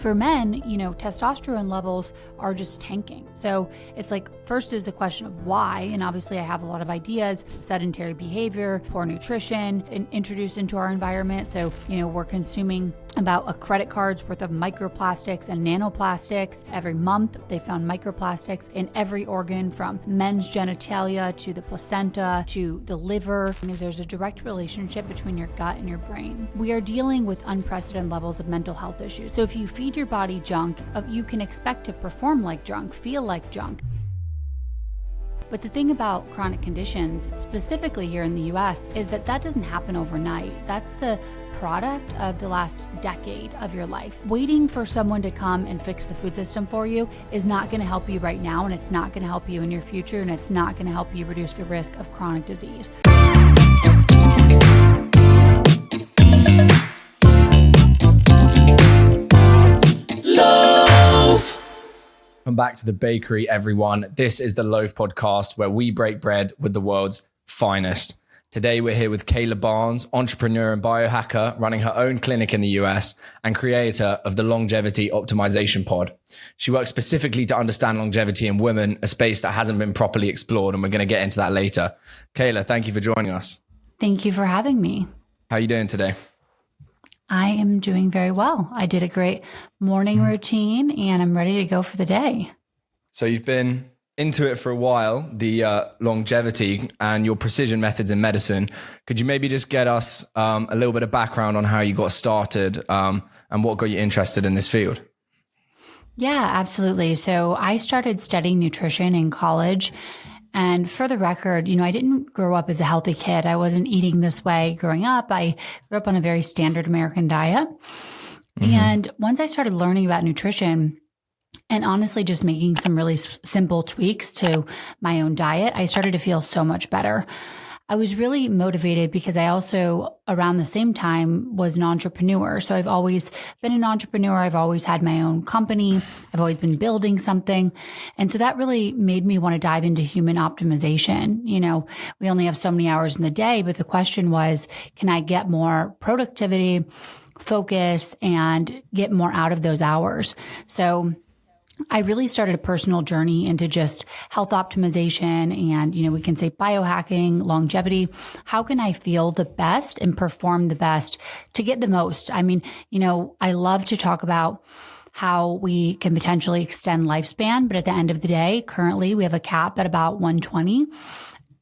For men, testosterone levels are just tanking. So it's like, first is the question of why. And obviously I have a lot of ideas: sedentary behavior, poor nutrition introduced into our environment. So, we're consuming about a credit card's worth of microplastics and nanoplastics. Every month they found microplastics in every organ, from men's genitalia to the placenta to the liver. And there's a direct relationship between your gut and your brain. We are dealing with unprecedented levels of mental health issues. So if you feed your body junk, you can expect to perform like junk, feel like junk. But the thing about chronic conditions, specifically here in the US, is that doesn't happen overnight. That's the product of the last decade of your life. Waiting for someone to come and fix the food system for you is not going to help you right now, and it's not going to help you in your future, and it's not going to help you reduce the risk of chronic disease. Welcome back to the bakery, everyone. This is the Loaf Podcast, where we break bread with the world's finest. Today, we're here with Kayla Barnes, entrepreneur and biohacker, running her own clinic in the US and creator of the Longevity Optimization Pod. She works specifically to understand longevity in women, a space that hasn't been properly explored, and we're going to get into that later. Kayla, thank you for joining us. Thank you for having me. How are you doing today? I am doing very well. I did a great morning routine and I'm ready to go for the day. So you've been into it for a while, the longevity and your precision methods in medicine. Could you maybe just get us a little bit of background on how you got started and what got you interested in this field? Yeah, absolutely. So I started studying nutrition in college. And for the record, I didn't grow up as a healthy kid. I wasn't eating this way growing up. I grew up on a very standard American diet. Mm-hmm. And once I started learning about nutrition and honestly just making some really simple tweaks to my own diet, I started to feel so much better. I was really motivated because I also, around the same time, was an entrepreneur. So I've always been an entrepreneur. I've always had my own company. I've always been building something. And so that really made me want to dive into human optimization. We only have so many hours in the day, but the question was, can I get more productivity, focus, and get more out of those hours? So I really started a personal journey into just health optimization and, we can say biohacking, longevity. How can I feel the best and perform the best to get the most? I mean, I love to talk about how we can potentially extend lifespan, but at the end of the day, currently we have a cap at about 120.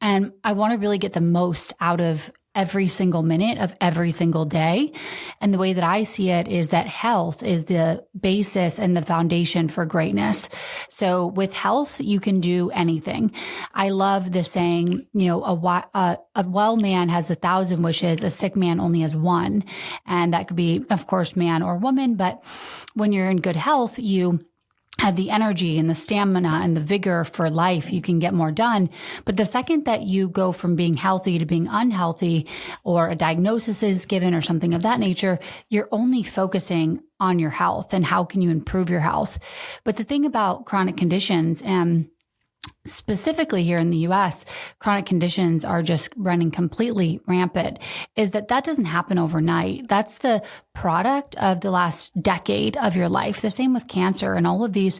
And I want to really get the most out of every single minute of every single day. And the way that I see it is that health is the basis and the foundation for greatness. So with health, you can do anything. I love the saying, a well man has 1,000 wishes, a sick man only has one. And that could be, of course, man or woman. But when you're in good health, you have the energy and the stamina and the vigor for life, you can get more done. But the second that you go from being healthy to being unhealthy, or a diagnosis is given or something of that nature, you're only focusing on your health and how can you improve your health. But the thing about chronic conditions, and specifically here in the US, chronic conditions are just running completely rampant, is that doesn't happen overnight. That's the product of the last decade of your life. The same with cancer and all of these,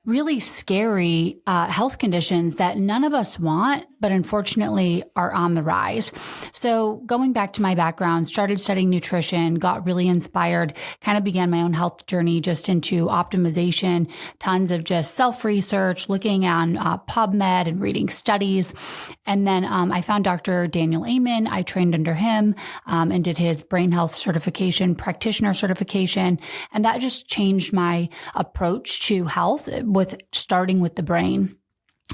really scary health conditions that none of us want, but unfortunately are on the rise. So going back to my background, started studying nutrition, got really inspired, kind of began my own health journey just into optimization, tons of just self-research, looking on PubMed and reading studies. And then I found Dr. Daniel Amen. I trained under him and did his brain health certification, practitioner certification. And that just changed my approach to health, with starting with the brain.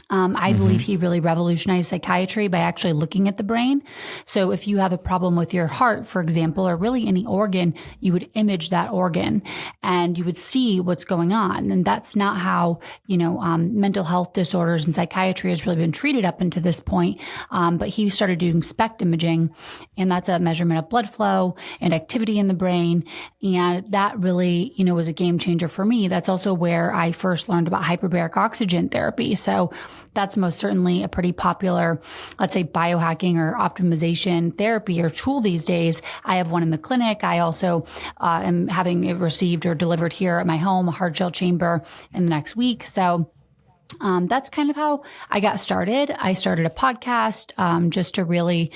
I believe he really revolutionized psychiatry by actually looking at the brain. So if you have a problem with your heart, for example, or really any organ, you would image that organ and you would see what's going on. And that's not how, mental health disorders and psychiatry has really been treated up until this point. But he started doing SPECT imaging, and that's a measurement of blood flow and activity in the brain. And that really, was a game changer for me. That's also where I first learned about hyperbaric oxygen therapy. So that's most certainly a pretty popular, let's say, biohacking or optimization therapy or tool these days. I have one in the clinic. I also am having it received or delivered here at my home, a hard gel chamber, in the next week. So that's kind of how I got started. I started a podcast just to really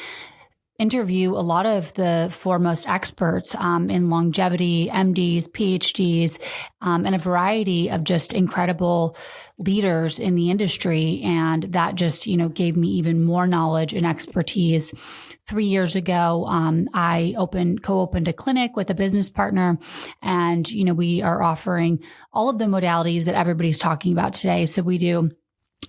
interview a lot of the foremost experts in longevity, MDs, PhDs, and a variety of just incredible leaders in the industry. And that just, gave me even more knowledge and expertise. 3 years ago, I co-opened a clinic with a business partner, and, we are offering all of the modalities that everybody's talking about today. So we do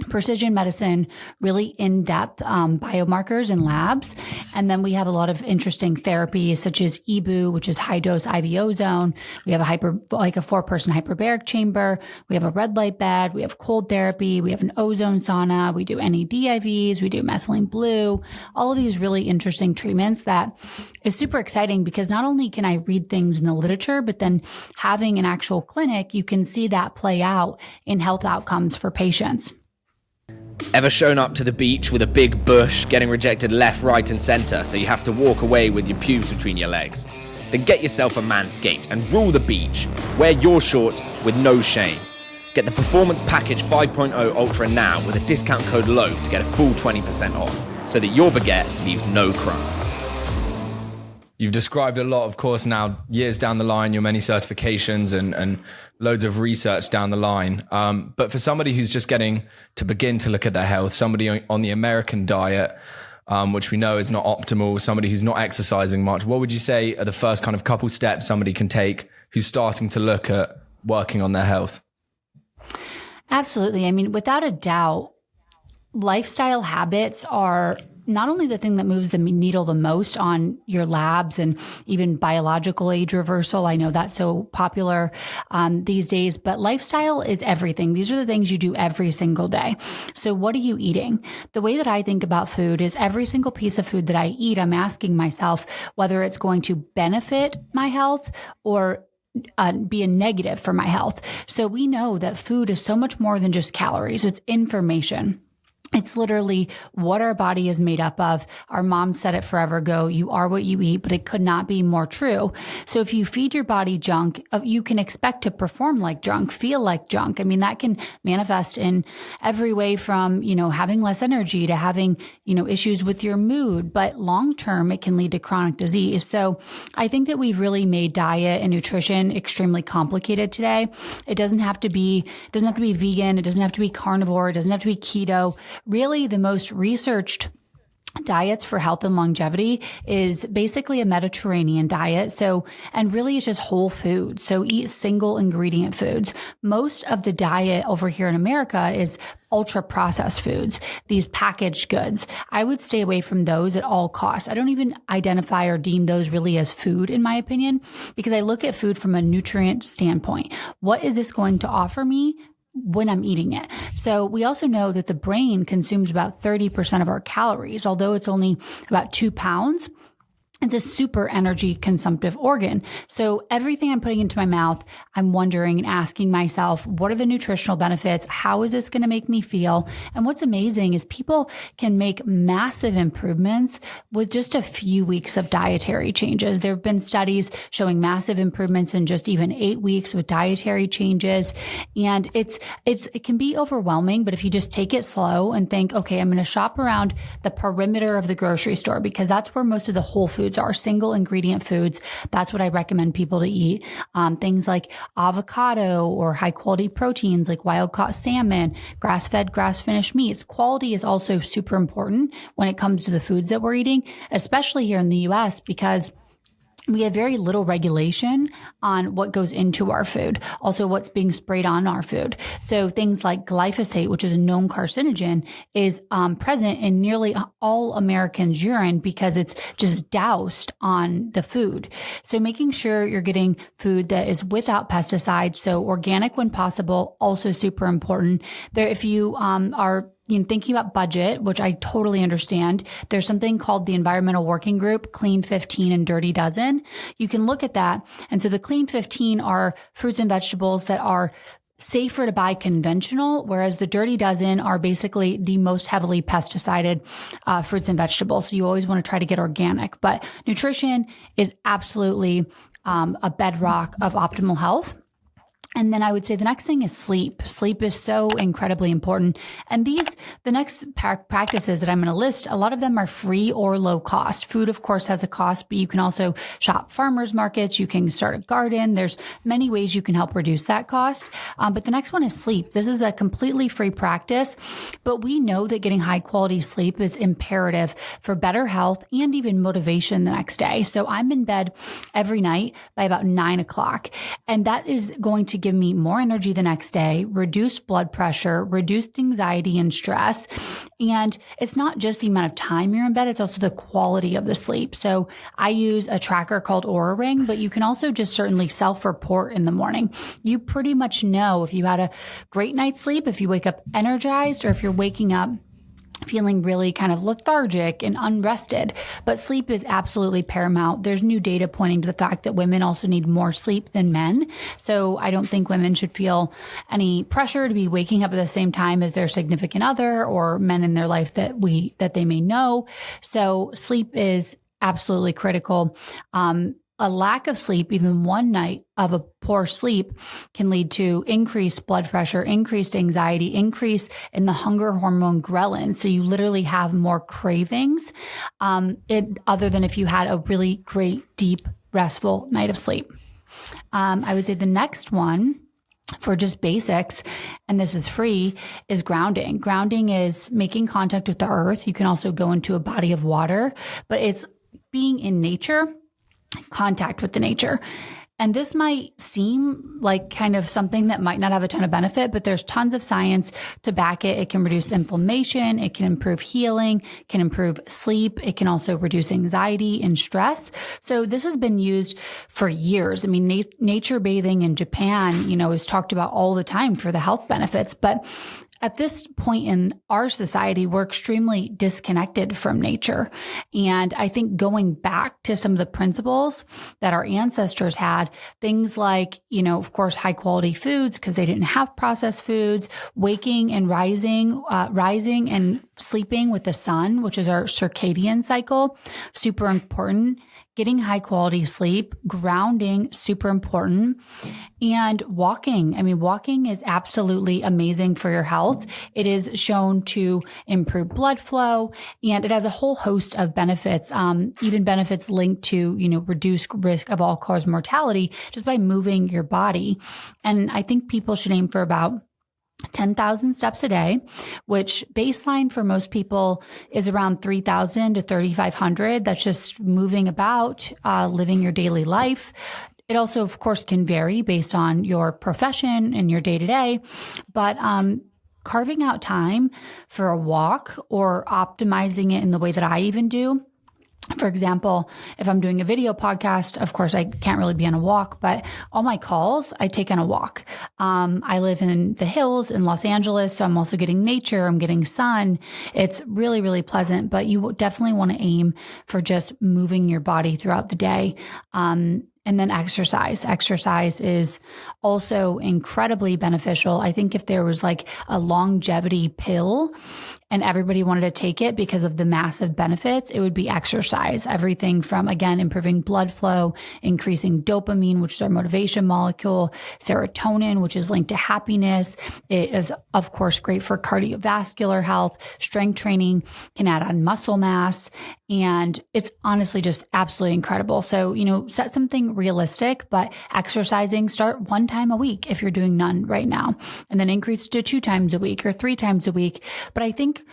precision medicine, really in-depth biomarkers and labs. And then we have a lot of interesting therapies such as EBU, which is high-dose IV ozone. We have a 4-person hyperbaric chamber. We have a red light bed. We have cold therapy. We have an ozone sauna. We do NED IVs. We do methylene blue. All of these really interesting treatments that is super exciting because not only can I read things in the literature, but then having an actual clinic, you can see that play out in health outcomes for patients. Ever shown up to the beach with a big bush, getting rejected left, right and centre, so you have to walk away with your pubes between your legs? Then get yourself a Manscaped and rule the beach. Wear your shorts with no shame. Get the Performance Package 5.0 Ultra now with a discount code LOAF to get a full 20% off, so that your baguette leaves no crumbs. You've described a lot, of course, now years down the line, your many certifications and loads of research down the line. But for somebody who's just getting to begin to look at their health, somebody on the American diet, which we know is not optimal, somebody who's not exercising much, what would you say are the first kind of couple steps somebody can take who's starting to look at working on their health? Absolutely. I mean, without a doubt, lifestyle habits are not only the thing that moves the needle the most on your labs and even biological age reversal. I know that's so popular these days, but lifestyle is everything. These are the things you do every single day. So what are you eating? The way that I think about food is every single piece of food that I eat, I'm asking myself whether it's going to benefit my health or be a negative for my health. So we know that food is so much more than just calories. It's information. It's literally what our body is made up of. Our mom said it forever ago, you are what you eat, but it could not be more true. So if you feed your body junk, you can expect to perform like junk, feel like junk. I mean, that can manifest in every way from, having less energy to having, issues with your mood, but long-term it can lead to chronic disease. So I think that we've really made diet and nutrition extremely complicated today. It doesn't have to be vegan. It doesn't have to be carnivore. It doesn't have to be keto. Really, the most researched diets for health and longevity is basically a Mediterranean diet. So, and really it's just whole food. So eat single ingredient foods. Most of the diet over here in America is ultra processed foods, these packaged goods. I would stay away from those at all costs. I don't even identify or deem those really as food, in my opinion, because I look at food from a nutrient standpoint. What is this going to offer me when I'm eating it? So we also know that the brain consumes about 30% of our calories, although it's only about 2 pounds. It's a super energy consumptive organ. So everything I'm putting into my mouth, I'm wondering and asking myself, what are the nutritional benefits? How is this going to make me feel? And what's amazing is people can make massive improvements with just a few weeks of dietary changes. There have been studies showing massive improvements in just even 8 weeks with dietary changes. And it can be overwhelming, but if you just take it slow and think, okay, I'm going to shop around the perimeter of the grocery store because that's where most of the whole foods are, single ingredient foods. That's what I recommend people to eat. Things like avocado or high quality proteins like wild caught salmon, grass fed, grass finished meats. Quality is also super important when it comes to the foods that we're eating, especially here in the US, because we have very little regulation on what goes into our food, also what's being sprayed on our food. So things like glyphosate, which is a known carcinogen, is present in nearly all Americans' urine because it's just doused on the food. So making sure you're getting food that is without pesticides, so organic when possible, also super important. There, if you are thinking about budget, which I totally understand, there's something called the Environmental Working Group, Clean 15 and Dirty Dozen. You can look at that. And so the Clean 15 are fruits and vegetables that are safer to buy conventional, whereas the dirty dozen are basically the most heavily pesticided fruits and vegetables. So you always want to try to get organic. But nutrition is absolutely a bedrock of optimal health. And then I would say the next thing is sleep. Sleep is so incredibly important. And the next practices that I'm going to list, a lot of them are free or low cost. Food, of course, has a cost, but you can also shop farmers markets. You can start a garden. There's many ways you can help reduce that cost. But the next one is sleep. This is a completely free practice, but we know that getting high quality sleep is imperative for better health and even motivation the next day. So I'm in bed every night by about 9 o'clock, and that is going to give me more energy the next day, reduced blood pressure, reduced anxiety and stress. And it's not just the amount of time you're in bed, it's also the quality of the sleep. So I use a tracker called Oura Ring, but you can also just certainly self-report in the morning. You pretty much know if you had a great night's sleep, if you wake up energized, or if you're waking up feeling really kind of lethargic and unrested. But sleep is absolutely paramount. There's new data pointing to the fact that women also need more sleep than men. So I don't think women should feel any pressure to be waking up at the same time as their significant other or men in their life that they may know. So sleep is absolutely critical. A lack of sleep, even one night of a poor sleep, can lead to increased blood pressure, increased anxiety, increase in the hunger hormone ghrelin. So you literally have more cravings, other than if you had a really great, deep, restful night of sleep. I would say the next one for just basics, and this is free, is grounding. Grounding is making contact with the earth. You can also go into a body of water, but it's being in nature, contact with the nature. And this might seem like kind of something that might not have a ton of benefit, but there's tons of science to back it. It can reduce inflammation. It can improve healing, can improve sleep. It can also reduce anxiety and stress. So this has been used for years. I mean, nature bathing in Japan, is talked about all the time for the health benefits, but at this point in our society, we're extremely disconnected from nature. And I think going back to some of the principles that our ancestors had, things like, of course, high quality foods because they didn't have processed foods, waking and rising and sleeping with the sun, which is our circadian cycle, super important. Getting high quality sleep, grounding, super important, and walking. I mean, walking is absolutely amazing for your health. It is shown to improve blood flow, and it has a whole host of benefits, even benefits linked to, reduced risk of all-cause mortality just by moving your body. And I think people should aim for about 10,000 steps a day, which baseline for most people is around 3,000 to 3,500. That's just moving about, living your daily life. It also, of course, can vary based on your profession and your day to day, but carving out time for a walk or optimizing it in the way that I even do. For example, if I'm doing a video podcast, of course, I can't really be on a walk, but all my calls I take on a walk. I live in the hills in Los Angeles, so I'm also getting nature. I'm getting sun. It's really, really pleasant, but you definitely want to aim for just moving your body throughout the day. And then exercise. Exercise is also incredibly beneficial. I think if there was like a longevity pill and everybody wanted to take it because of the massive benefits, it would be exercise. Everything from, again, improving blood flow, increasing dopamine, which is our motivation molecule, serotonin, which is linked to happiness. It is, of course, great for cardiovascular health. Strength training can add on muscle mass. And it's honestly just absolutely incredible. So, set something realistic, but exercising, start one time a week if you're doing none right now, and then increase to 2 times a week or 3 times a week. But I think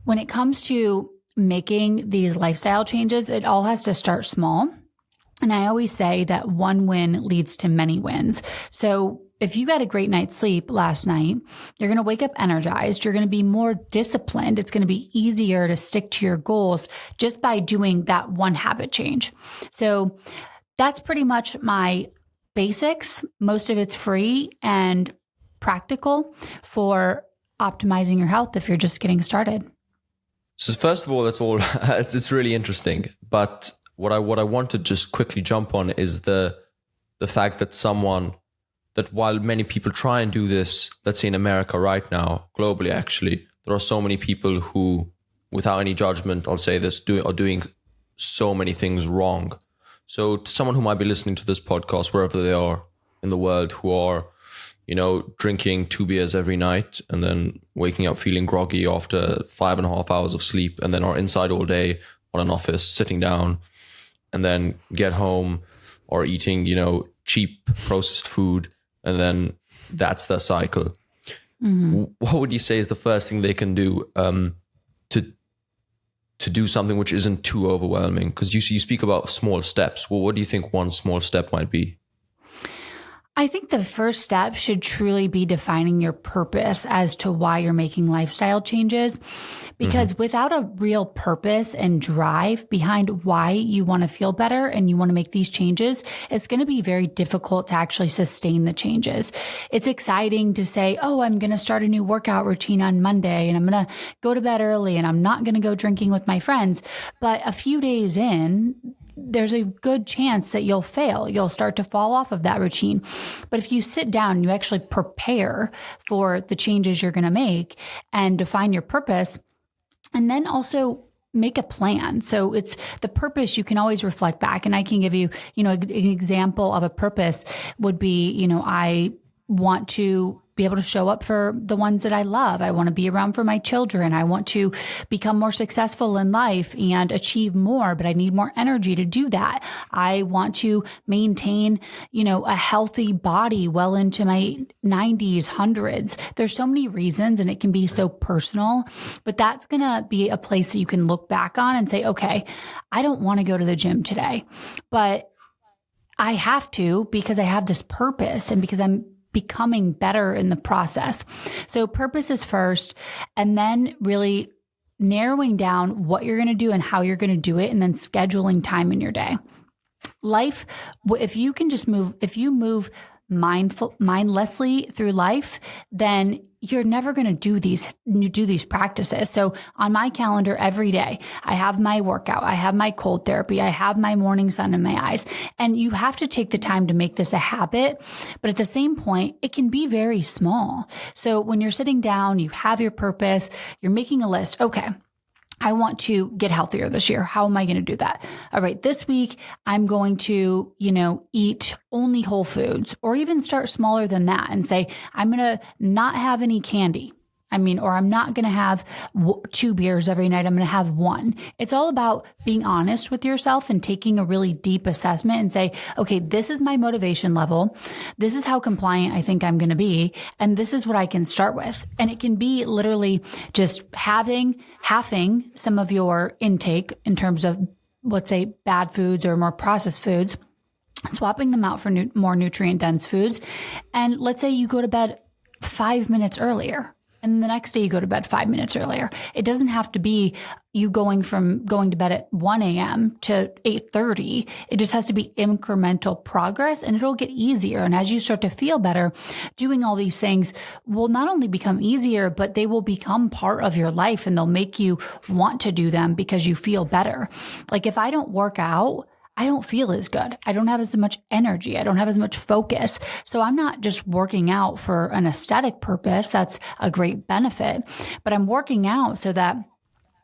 when it comes to making these lifestyle changes, it all has to start small. And I always say that one win leads to many wins. So if you got a great night's sleep last night, you're going to wake up energized. You're going to be more disciplined. It's going to be easier to stick to your goals just by doing that one habit change. So that's pretty much my basics. Most of it's free and practical for optimizing your health if you're just getting started. So first of all, that's all. It's really interesting. But what I want to just quickly jump on is the fact that someone that while many people try and do this, let's say in America right now, globally actually, there are so many people who, without any judgment, I'll say this, are doing so many things wrong. So to someone who might be listening to this podcast, wherever they are in the world, who are, drinking 2 beers every night and then waking up feeling groggy after 5.5 hours of sleep, and then are inside all day on an office, sitting down, and then get home or eating, cheap processed food, and then that's their cycle. Mm-hmm. What would you say is the first thing they can do to do something which isn't too overwhelming? Because you speak about small steps. Well, what do you think one small step might be? I think the first step should truly be defining your purpose as to why you're making lifestyle changes. Because without a real purpose and drive behind why you want to feel better and you want to make these changes, it's going to be very difficult to actually sustain the changes. It's exciting to say, oh, I'm going to start a new workout routine on Monday and I'm going to go to bed early and I'm not going to go drinking with my friends. But a few days in, there's a good chance that you'll fail. You'll start to fall off of that routine. But if you sit down and you actually prepare for the changes you're going to make and define your purpose, and then also make a plan. So it's the purpose. You can always reflect back. And I can give you, an example of a purpose would be, I want to be able to show up for the ones that I love. I want to be around for my children. I want to become more successful in life and achieve more, but I need more energy to do that. I want to maintain, a healthy body well into my 90s, hundreds. There's so many reasons and it can be so personal, but that's going to be a place that you can look back on and say, okay, I don't want to go to the gym today, but I have to because I have this purpose and because I'm becoming better in the process. So purpose is first, and then really narrowing down what you're going to do and how you're going to do it, and then scheduling time in your day. Life, if you move mindlessly through life, then you're never going to do these practices. So on my calendar every day, I have my workout, I have my cold therapy, I have my morning sun in my eyes. And you have to take the time to make this a habit. But at the same point, it can be very small. So when you're sitting down, you have your purpose, you're making a list. Okay, I want to get healthier this year. How am I going to do that? All right, this week I'm going to, eat only whole foods, or even start smaller than that and say, I'm going to not have any candy. Or I'm not going to have 2 beers every night. I'm going to have 1. It's all about being honest with yourself and taking a really deep assessment and say, okay, this is my motivation level. This is how compliant I think I'm going to be. And this is what I can start with. And it can be literally just halving some of your intake in terms of, let's say, bad foods or more processed foods, swapping them out for more nutrient dense foods. And let's say you go to bed 5 minutes earlier. And the next day you go to bed 5 minutes earlier. It doesn't have to be you going from going to bed at 1 a.m. to 8:30. It just has to be incremental progress, and it'll get easier. And as you start to feel better, doing all these things will not only become easier, but they will become part of your life, and they'll make you want to do them because you feel better. Like if I don't work out, I don't feel as good. I don't have as much energy. I don't have as much focus. So I'm not just working out for an aesthetic purpose. That's a great benefit, but I'm working out so that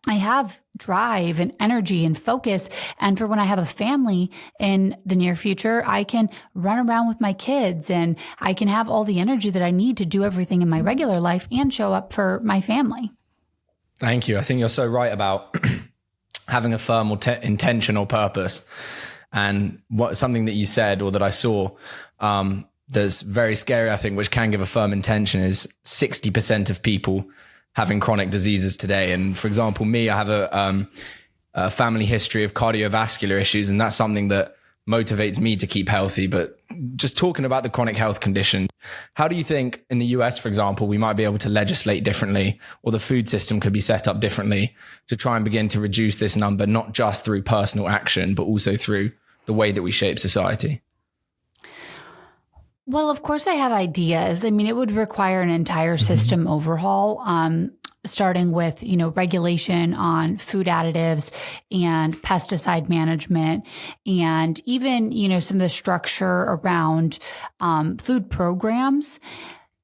I have drive and energy and focus. And for when I have a family in the near future, I can run around with my kids and I can have all the energy that I need to do everything in my regular life and show up for my family. Thank you. I think you're so right about having a firm or intentional purpose. And something that you said or that I saw that's very scary, I think, which can give a firm intention, is 60% of people having chronic diseases today. And for example, me, I have a family history of cardiovascular issues, and that's something that motivates me to keep healthy. But just talking about the chronic health condition, how do you think in the US, for example, we might be able to legislate differently, or the food system could be set up differently to try and begin to reduce this number, not just through personal action, but also through the way that we shape society? Well, of course I have ideas. It would require an entire system overhaul. starting with, regulation on food additives and pesticide management, and even, some of the structure around food programs.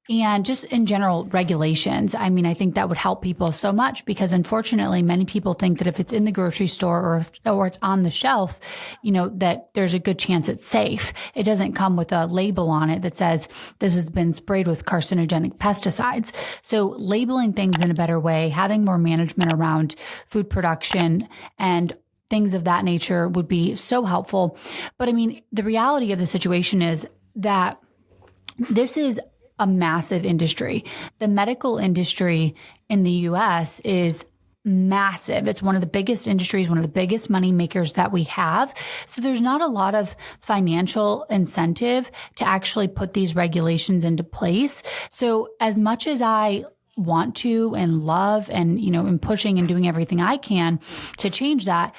And just in general, regulations. I mean, I think that would help people so much because unfortunately, many people think that if it's in the grocery store or it's on the shelf, that there's a good chance it's safe. It doesn't come with a label on it that says this has been sprayed with carcinogenic pesticides. So labeling things in a better way, having more management around food production and things of that nature would be so helpful. But I mean, the reality of the situation is that this is a massive industry. The medical industry in the US is massive. It's one of the biggest industries, one of the biggest money makers that we have. So there's not a lot of financial incentive to actually put these regulations into place. So as much as I want to and love and, am pushing and doing everything I can to change that,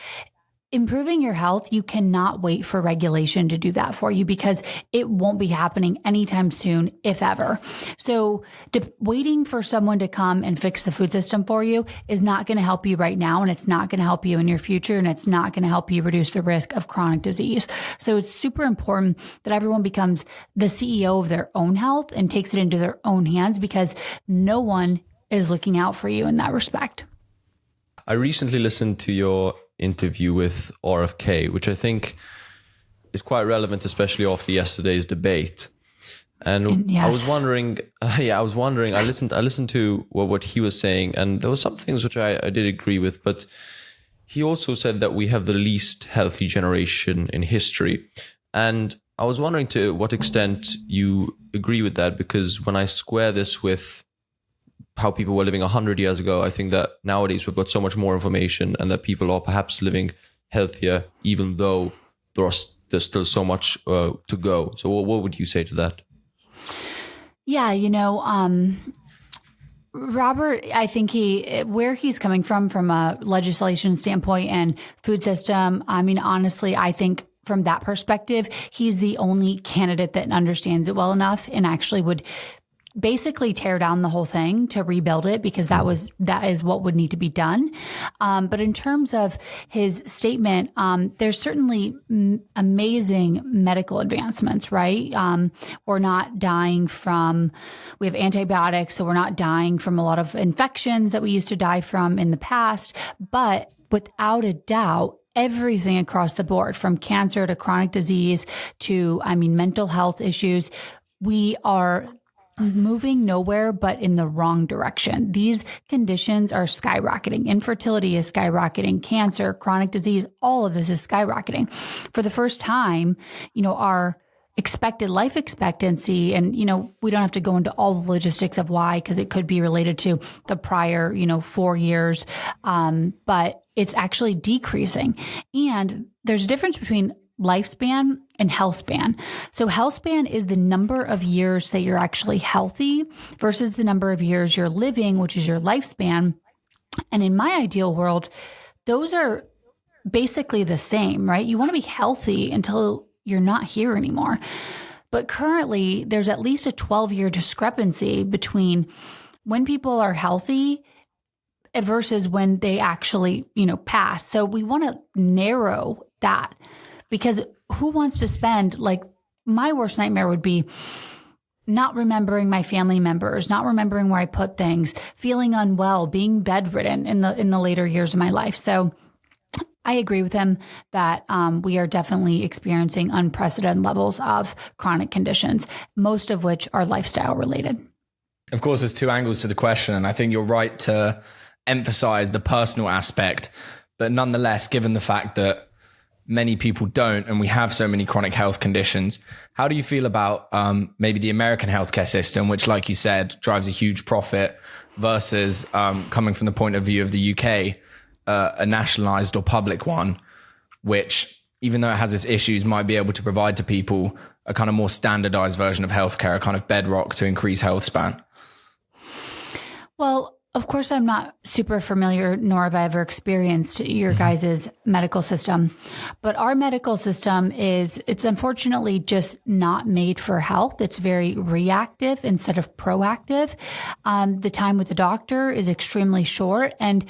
improving your health, you cannot wait for regulation to do that for you because it won't be happening anytime soon, if ever. So waiting for someone to come and fix the food system for you is not going to help you right now, and it's not going to help you in your future, and it's not going to help you reduce the risk of chronic disease. So it's super important that everyone becomes the CEO of their own health and takes it into their own hands because no one is looking out for you in that respect. I recently listened to your interview with RFK, which I think is quite relevant, especially after yesterday's debate. And yes. I was wondering, I listened to what he was saying, and there were some things which I did agree with, but he also said that we have the least healthy generation in history. And I was wondering to what extent you agree with that, because when I square this with how people were living 100 years ago, I think that nowadays we've got so much more information and that people are perhaps living healthier, even though there's still so much to go. So what would you say to that? Yeah, Robert, I think where he's coming from a legislation standpoint and food system, I mean, honestly, I think from that perspective, he's the only candidate that understands it well enough and actually would basically tear down the whole thing to rebuild it, because that is what would need to be done. But in terms of his statement, there's certainly amazing medical advancements, right? We're not dying we have antibiotics, so we're not dying from a lot of infections that we used to die from in the past. But without a doubt, everything across the board, from cancer to chronic disease to, mental health issues, we are moving nowhere but in the wrong direction. These conditions are skyrocketing. Infertility is skyrocketing. Cancer, chronic disease, all of this is skyrocketing. For the first time, our expected life expectancy, and, we don't have to go into all the logistics of why, because it could be related to the prior, 4 years. But it's actually decreasing. And there's a difference between lifespan and health span. So health span is the number of years that you're actually healthy versus the number of years you're living, which is your lifespan. And in my ideal world, those are basically the same, right? You want to be healthy until you're not here anymore. But currently, there's at least a 12-year discrepancy between when people are healthy versus when they actually, pass. So we want to narrow that. Because who wants to spend, my worst nightmare would be not remembering my family members, not remembering where I put things, feeling unwell, being bedridden in the later years of my life. So I agree with him that we are definitely experiencing unprecedented levels of chronic conditions, most of which are lifestyle related. Of course, there's two angles to the question, and I think you're right to emphasize the personal aspect. But nonetheless, given the fact that many people don't, and we have so many chronic health conditions, how do you feel about maybe the American healthcare system, which, like you said, drives a huge profit, versus coming from the point of view of the UK, a nationalized or public one, which, even though it has its issues, might be able to provide to people a kind of more standardized version of healthcare, a kind of bedrock to increase health span? Well, Of course, I'm not super familiar, nor have I ever experienced your guys' medical system. But our medical system it's unfortunately just not made for health. It's very reactive instead of proactive. The time with the doctor is extremely short. And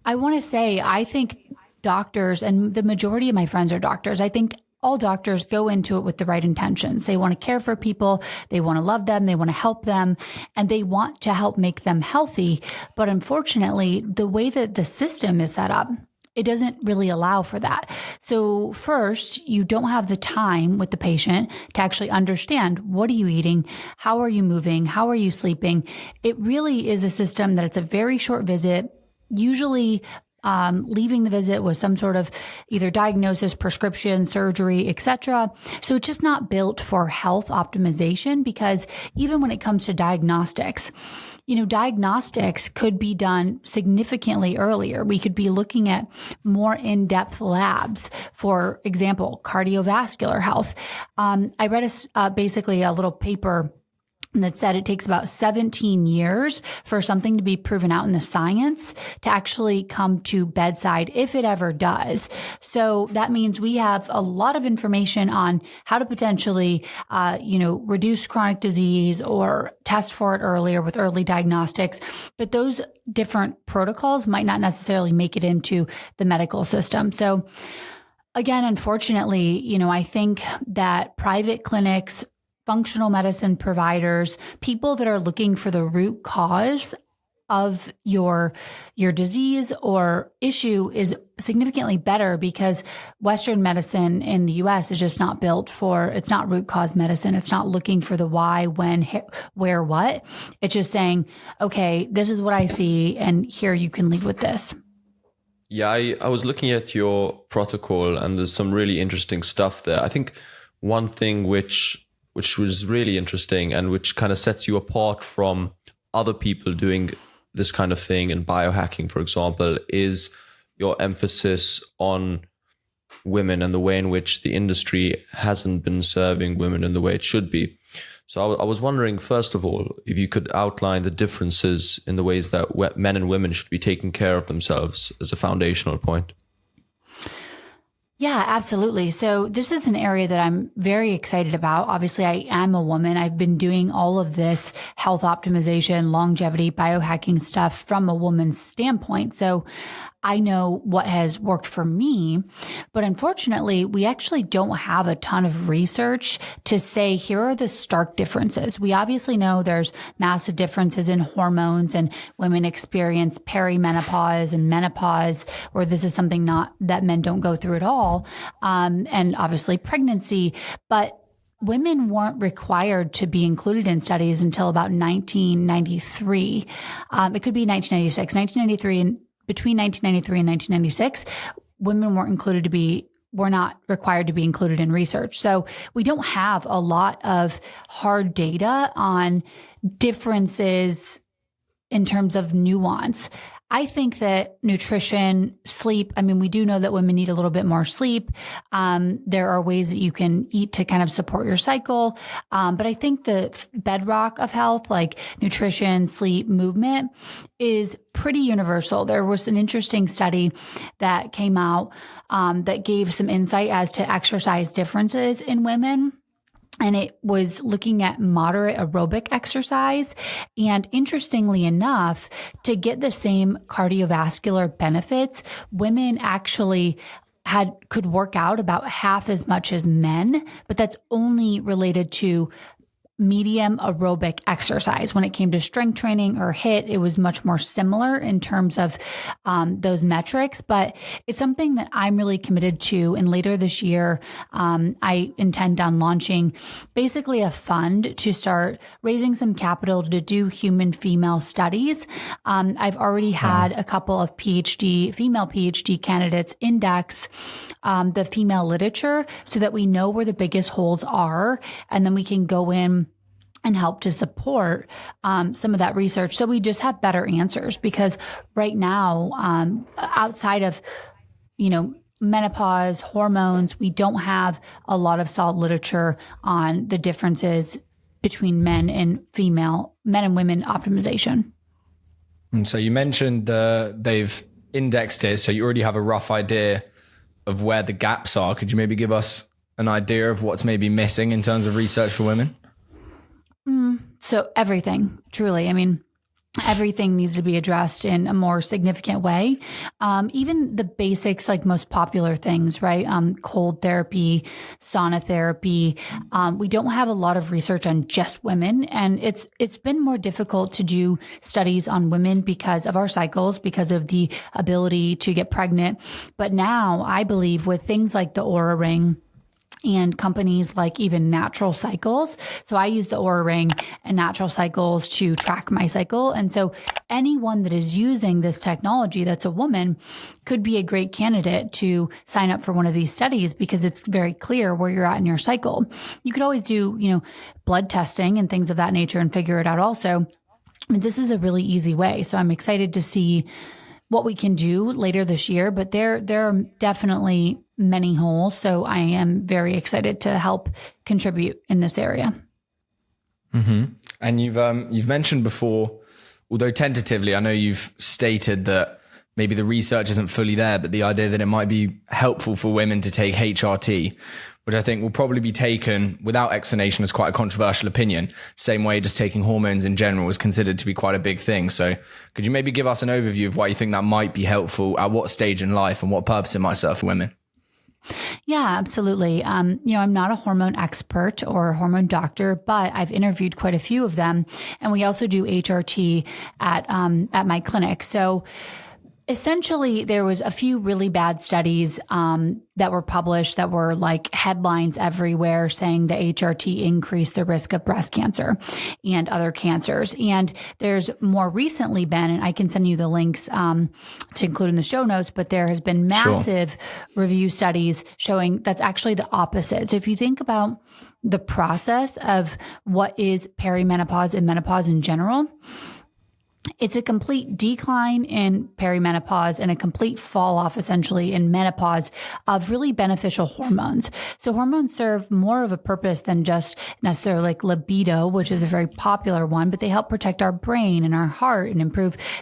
I want to say, I think doctors, and the majority of my friends are doctors, I think all doctors go into it with the right intentions. They want to care for people. They want to love them. They want to help them, and they want to help make them healthy. But unfortunately, the way that the system is set up, it doesn't really allow for that. So first, you don't have the time with the patient to actually understand, what are you eating? How are you moving? How are you sleeping? It really is a system that it's a very short visit, usually leaving the visit with some sort of either diagnosis, prescription, surgery, etc. So it's just not built for health optimization, because even when it comes to diagnostics, diagnostics could be done significantly earlier. We could be looking at more in-depth labs, for example, cardiovascular health. I read basically a little paper that said it takes about 17 years for something to be proven out in the science to actually come to bedside, if it ever does. So that means we have a lot of information on how to potentially, reduce chronic disease or test for it earlier with early diagnostics. But those different protocols might not necessarily make it into the medical system. So again, unfortunately, I think that private clinics, functional medicine providers, people that are looking for the root cause of your disease or issue is significantly better, because Western medicine in the US is just not built for, it's not root cause medicine. It's not looking for the why, when, where, what. It's just saying, okay, this is what I see, and here you can leave with this. Yeah, I was looking at your protocol, and there's some really interesting stuff there. I think one thing which was really interesting and which kind of sets you apart from other people doing this kind of thing in biohacking, for example, is your emphasis on women and the way in which the industry hasn't been serving women in the way it should be. So I was wondering, first of all, if you could outline the differences in the ways that men and women should be taking care of themselves as a foundational point. Yeah, absolutely. So this is an area that I'm very excited about. Obviously, I am a woman. I've been doing all of this health optimization, longevity, biohacking stuff from a woman's standpoint. So I know what has worked for me, but unfortunately, we actually don't have a ton of research to say, here are the stark differences. We obviously know there's massive differences in hormones, and women experience perimenopause and menopause, where this is something not that men don't go through at all. And obviously pregnancy, but women weren't required to be included in studies until about 1993. It could be 1996, 1993, and between 1993 and 1996, women were not required to be included in research. So we don't have a lot of hard data on differences in terms of nuance. I think that nutrition, sleep, we do know that women need a little bit more sleep. There are ways that you can eat to kind of support your cycle. But I think the bedrock of health, like nutrition, sleep, movement, is pretty universal. There was an interesting study that came out that gave some insight as to exercise differences in women. And it was looking at moderate aerobic exercise. And interestingly enough, to get the same cardiovascular benefits, women actually could work out about half as much as men, but that's only related to medium aerobic exercise. When it came to strength training or HIIT, it was much more similar in terms of those metrics, but it's something that I'm really committed to. And later this year, I intend on launching basically a fund to start raising some capital to do human female studies. I've already had a couple of female PhD candidates index the female literature so that we know where the biggest holes are, and then we can go in and help to support some of that research, so we just have better answers. Because right now, outside of, menopause, hormones, we don't have a lot of solid literature on the differences between men and women optimization. And so you mentioned they've indexed it, so you already have a rough idea of where the gaps are. Could you maybe give us an idea of what's maybe missing in terms of research for women? So everything, truly. I mean, everything needs to be addressed in a more significant way. Even the basics, like most popular things, right? Cold therapy, sauna therapy. We don't have a lot of research on just women, and it's been more difficult to do studies on women because of our cycles, because of the ability to get pregnant. But now I believe with things like the Oura Ring, and companies like even Natural Cycles. So I use the Oura Ring and Natural Cycles to track my cycle. And so anyone that is using this technology that's a woman could be a great candidate to sign up for one of these studies because it's very clear where you're at in your cycle. You could always do, blood testing and things of that nature and figure it out also. But this is a really easy way. So I'm excited to see what we can do later this year, but there are definitely many holes. So I am very excited to help contribute in this area. Mm-hmm. And you've mentioned before, although tentatively, I know you've stated that maybe the research isn't fully there, but the idea that it might be helpful for women to take HRT, which I think will probably be taken without explanation as quite a controversial opinion. Same way just taking hormones in general is considered to be quite a big thing. So could you maybe give us an overview of why you think that might be helpful, at what stage in life and what purpose it might serve for women? Yeah, absolutely. I'm not a hormone expert or a hormone doctor, but I've interviewed quite a few of them. And we also do HRT at my clinic. So essentially, there was a few really bad studies that were published that were like headlines everywhere saying the HRT increased the risk of breast cancer and other cancers. And there's more recently been, and I can send you the links to include in the show notes, but there has been massive review studies showing that's actually the opposite. So if you think about the process of what is perimenopause and menopause in general, it's a complete decline in perimenopause and a complete fall off essentially in menopause of really beneficial hormones. So hormones serve more of a purpose than just necessarily like libido, which is a very popular one, but they help protect our brain and our heart and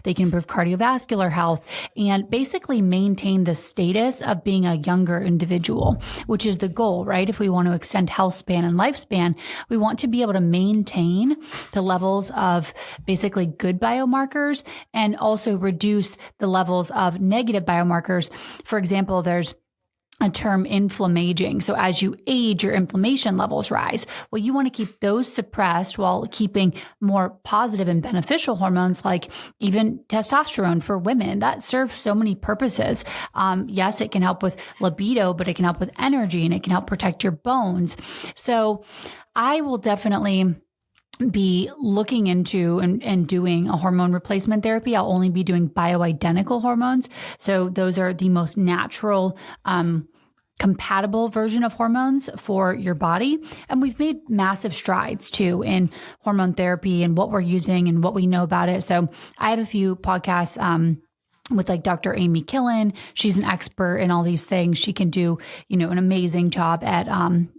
they can improve cardiovascular health and basically maintain the status of being a younger individual, which is the goal, right? If we want to extend health span and lifespan, we want to be able to maintain the levels of basically good biomarkers and also reduce the levels of negative biomarkers. For example, there's a term inflammaging. So as you age, your inflammation levels rise. Well, you want to keep those suppressed while keeping more positive and beneficial hormones like even testosterone for women. That serves so many purposes. Yes, it can help with libido, but it can help with energy and it can help protect your bones. So I will definitely be looking into and doing a hormone replacement therapy. I'll only be doing bioidentical hormones. So those are the most natural, compatible version of hormones for your body. And we've made massive strides too in hormone therapy and what we're using and what we know about it. So I have a few podcasts, with like Dr. Amy Killen. She's an expert in all these things. She can do, an amazing job at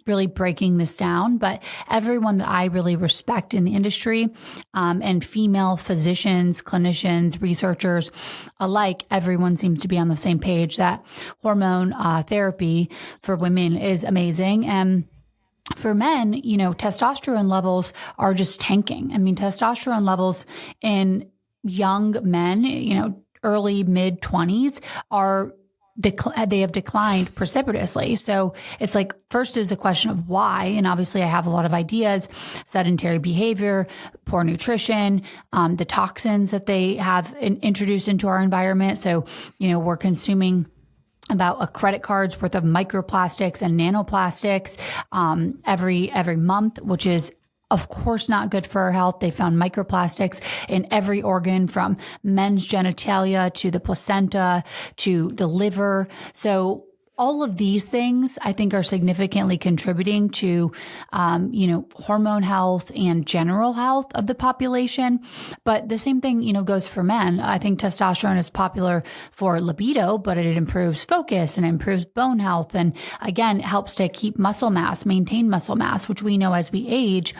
really breaking this down. But everyone that I really respect in the industry, and female physicians, clinicians, researchers alike, everyone seems to be on the same page that hormone therapy for women is amazing. And for men, testosterone levels are just tanking. I mean, testosterone levels in young men, early mid 20s they have declined precipitously. So it's like, first is the question of why. And obviously I have a lot of ideas: sedentary behavior, poor nutrition, the toxins that they have introduced into our environment. So, we're consuming about a credit card's worth of microplastics and nanoplastics every month, which is of course not good for our health. They found microplastics in every organ, from men's genitalia to the placenta to the liver. So all of these things, I think, are significantly contributing to, hormone health and general health of the population. But the same thing, goes for men. I think testosterone is popular for libido, but it improves focus and improves bone health. And again, it helps to keep muscle mass, maintain muscle mass, which we know as we age,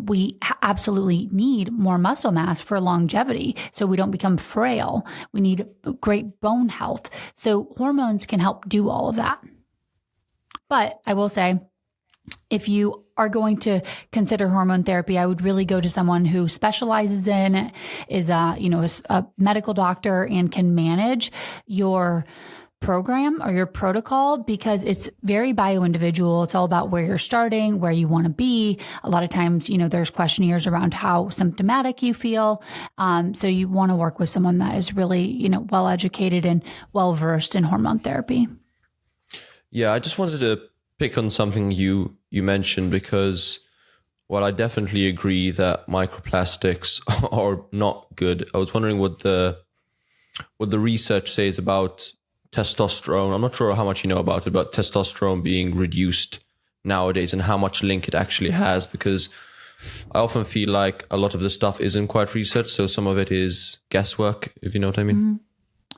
we absolutely need more muscle mass for longevity. So we don't become frail. We need great bone health. So hormones can help do all of that. But I will say, if you are going to consider hormone therapy, I would really go to someone who specializes in it, is a medical doctor, and can manage your program or your protocol, because it's very bio-individual. It's all about where you're starting, where you want to be. A lot of times, there's questionnaires around how symptomatic you feel. So you want to work with someone that is really, well-educated and well-versed in hormone therapy. Yeah, I just wanted to pick on something you mentioned, because while I definitely agree that microplastics are not good, I was wondering what the research says about testosterone. I'm not sure how much you know about it, but testosterone being reduced nowadays and how much link it actually has, because I often feel like a lot of the stuff isn't quite researched, so some of it is guesswork, if you know what I mean. Mm-hmm.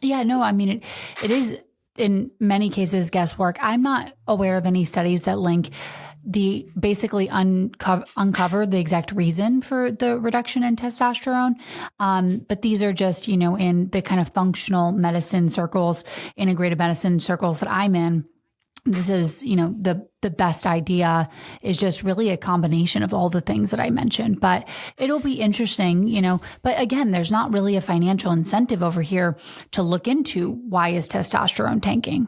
Yeah, no, I mean, it is in many cases guesswork. I'm not aware of any studies that link basically uncover the exact reason for the reduction in testosterone. But these are just, in the kind of functional medicine circles, integrative medicine circles that I'm in. This is, the best idea is just really a combination of all the things that I mentioned. But it'll be interesting, but again, there's not really a financial incentive over here to look into why is testosterone tanking.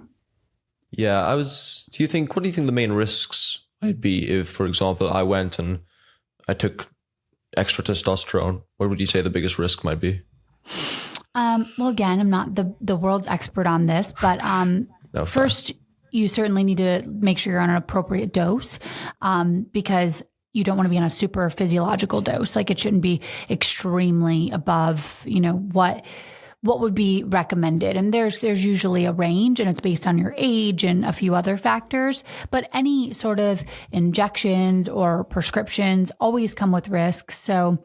Yeah, what do you think the main risks might be if, for example, I went and I took extra testosterone? What would you say the biggest risk might be? Well, again, I'm not the world's expert on this, but No, first, you certainly need to make sure you're on an appropriate dose, because you don't want to be on a super physiological dose. Like, it shouldn't be extremely above, what would be recommended. And there's usually a range, and it's based on your age and a few other factors. But any sort of injections or prescriptions always come with risks. So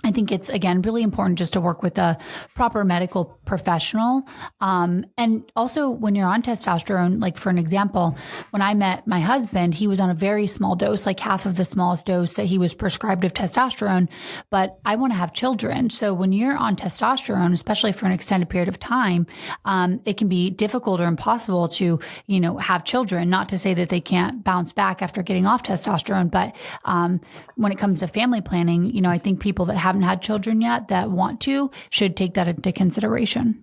I think it's, again, really important just to work with a proper medical professional. And also when you're on testosterone, like for an example, when I met my husband, he was on a very small dose, like half of the smallest dose that he was prescribed of testosterone, but I want to have children. So when you're on testosterone, especially for an extended period of time, it can be difficult or impossible to, have children. Not to say that they can't bounce back after getting off testosterone, but when it comes to family planning, I think people that haven't had children yet that want to should take that into consideration.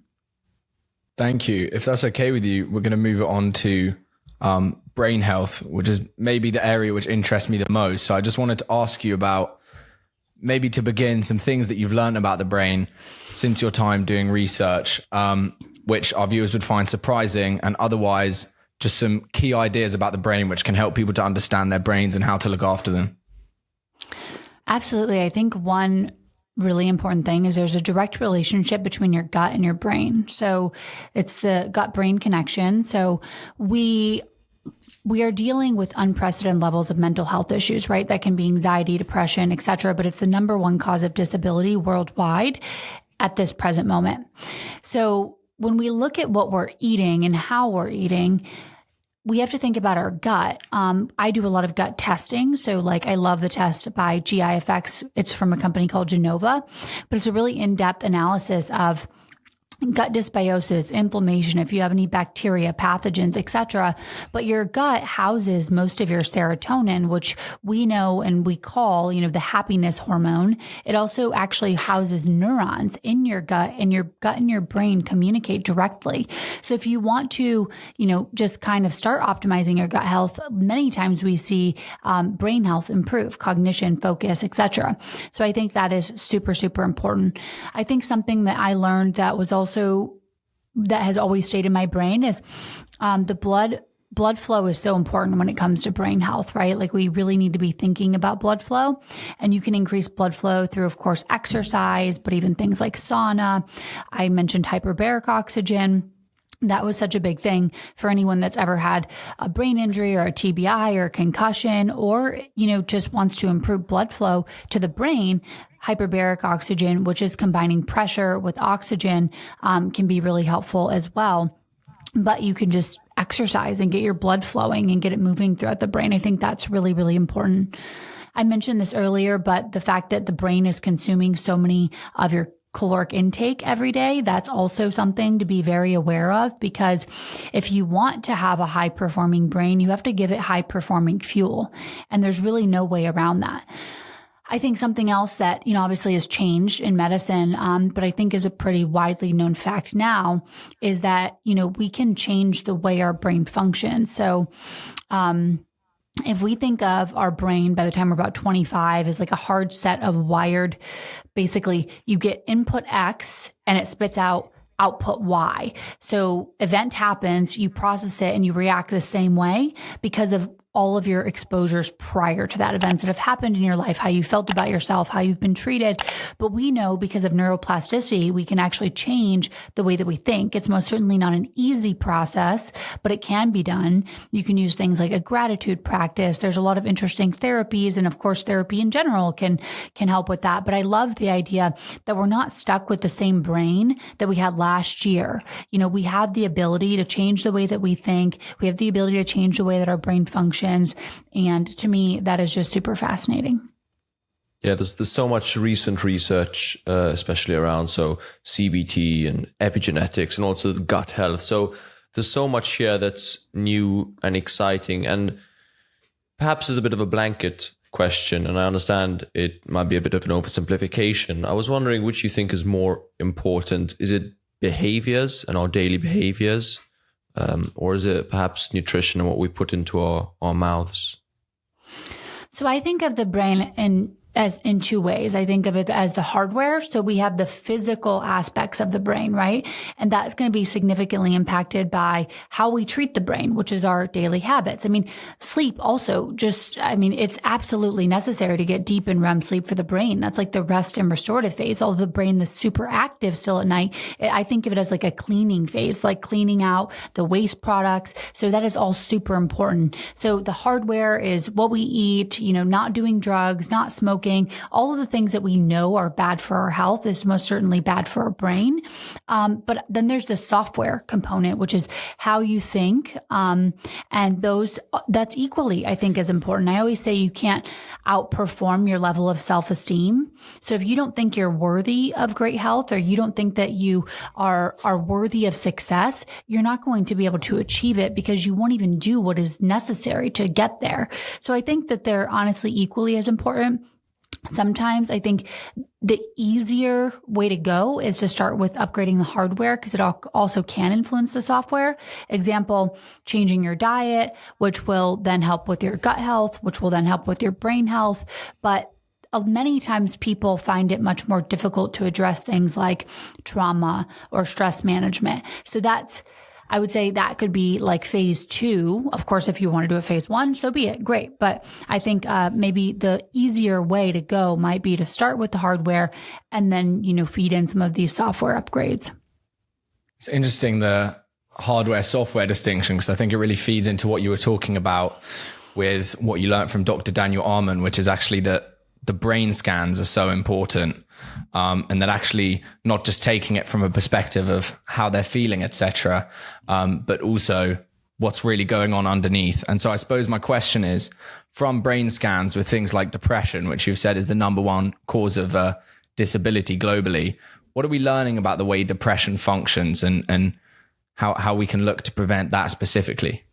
Thank you. If that's okay with you, we're going to move it on to brain health, which is maybe the area which interests me the most. So I just wanted to ask you about, maybe to begin, some things that you've learned about the brain since your time doing research, which our viewers would find surprising, and otherwise just some key ideas about the brain which can help people to understand their brains and how to look after them. Absolutely. I think one really important thing is there's a direct relationship between your gut and your brain. So it's the gut-brain connection. So we are dealing with unprecedented levels of mental health issues, right? That can be anxiety, depression, et cetera, but it's the number one cause of disability worldwide at this present moment. So when we look at what we're eating and how we're eating, we have to think about our gut. I do a lot of gut testing. So I love the test by GIFX. It's from a company called Genova, but it's a really in-depth analysis of gut dysbiosis, inflammation, if you have any bacteria, pathogens, etc. But your gut houses most of your serotonin, which we know and we call, the happiness hormone. It also actually houses neurons in your gut, and your gut and your brain communicate directly. So if you want to, just kind of start optimizing your gut health, many times we see brain health improve, cognition, focus, etc. So I think that is super, super important. I think something that I learned that was also that has always stayed in my brain is the blood flow is so important when it comes to brain health, right? Like, we really need to be thinking about blood flow, and you can increase blood flow through, of course, exercise, but even things like sauna. I mentioned hyperbaric oxygen. That was such a big thing for anyone that's ever had a brain injury or a TBI or a concussion, or, just wants to improve blood flow to the brain. Hyperbaric oxygen, which is combining pressure with oxygen, can be really helpful as well. But you can just exercise and get your blood flowing and get it moving throughout the brain. I think that's really, really important. I mentioned this earlier, but the fact that the brain is consuming so many of your caloric intake every day, that's also something to be very aware of, because if you want to have a high performing brain, you have to give it high performing fuel. And there's really no way around that. I think something else that, obviously has changed in medicine, but I think is a pretty widely known fact now, is that, we can change the way our brain functions. So, if we think of our brain by the time we're about 25 as like a hard set of wired, basically you get input X and it spits out output Y. So event happens, you process it and you react the same way because of all of your exposures prior to that, events that have happened in your life, how you felt about yourself, how you've been treated. But we know because of neuroplasticity, we can actually change the way that we think. It's most certainly not an easy process, but it can be done. You can use things like a gratitude practice. There's a lot of interesting therapies. And of course, therapy in general can help with that. But I love the idea that we're not stuck with the same brain that we had last year. We have the ability to change the way that we think. We have the ability to change the way that our brain functions. And to me, that is just super fascinating. Yeah, there's so much recent research, especially around CBT and epigenetics and also gut health. So there's so much here that's new and exciting. And perhaps as a bit of a blanket question, and I understand it might be a bit of an oversimplification, I was wondering which you think is more important. Is it behaviors and our daily behaviors? Or is it perhaps nutrition and what we put into our mouths? So I think of the brain in two ways. I think of it as the hardware. So we have the physical aspects of the brain, right? And that's going to be significantly impacted by how we treat the brain, which is our daily habits. Sleep also it's absolutely necessary to get deep in REM sleep for the brain. That's like the rest and restorative phase. Although the brain is super active still at night, I think of it as like a cleaning phase, like cleaning out the waste products. So that is all super important. So the hardware is what we eat, not doing drugs, not smoking. All of the things that we know are bad for our health is most certainly bad for our brain. But then there's the software component, which is how you think. And that's equally, I think, as important. I always say you can't outperform your level of self-esteem. So if you don't think you're worthy of great health, or you don't think that you are worthy of success, you're not going to be able to achieve it, because you won't even do what is necessary to get there. So I think that they're honestly equally as important. Sometimes I think the easier way to go is to start with upgrading the hardware, because it also can influence the software. Example, changing your diet, which will then help with your gut health, which will then help with your brain health. But many times people find it much more difficult to address things like trauma or stress management. So I would say that could be like phase 2. Of course, if you want to do a phase 1, so be it. Great. But I think maybe the easier way to go might be to start with the hardware and then, feed in some of these software upgrades. It's interesting, the hardware software distinction, because I think it really feeds into what you were talking about with what you learned from Dr. Daniel Amen, which is actually that the brain scans are so important. And that actually not just taking it from a perspective of how they're feeling, etc., but also what's really going on underneath. And so I suppose my question is, from brain scans with things like depression, which you've said is the number one cause of disability globally, what are we learning about the way depression functions and how we can look to prevent that specifically?